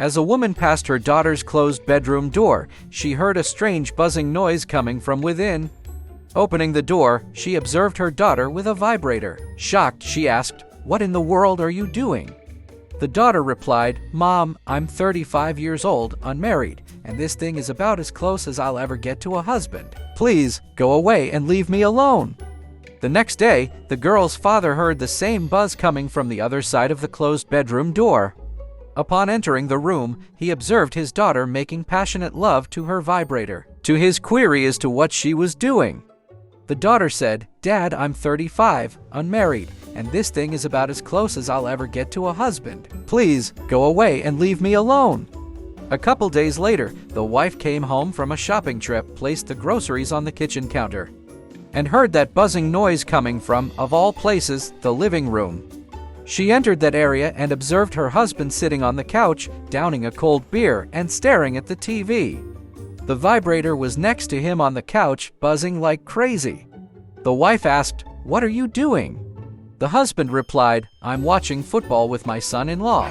As a woman passed her daughter's closed bedroom door, she heard a strange buzzing noise coming from within. Opening the door, she observed her daughter with a vibrator. Shocked, she asked, "What in the world are you doing?" The daughter replied, "Mom, I'm 35 years old, unmarried, and this thing is about as close as I'll ever get to a husband. Please, go away and leave me alone." The next day, the girl's father heard the same buzz coming from the other side of the closed bedroom door. Upon entering the room, he observed his daughter making passionate love to her vibrator. To his query as to what she was doing, the daughter said, "Dad, I'm 35, unmarried, and this thing is about as close as I'll ever get to a husband. Please, go away and leave me alone." A couple days later, the wife came home from a shopping trip, placed the groceries on the kitchen counter, and heard that buzzing noise coming from, of all places, the living room. She entered that area and observed her husband sitting on the couch, downing a cold beer and staring at the TV. The vibrator was next to him on the couch, buzzing like crazy. The wife asked, "What are you doing?" The husband replied, "I'm watching football with my son-in-law."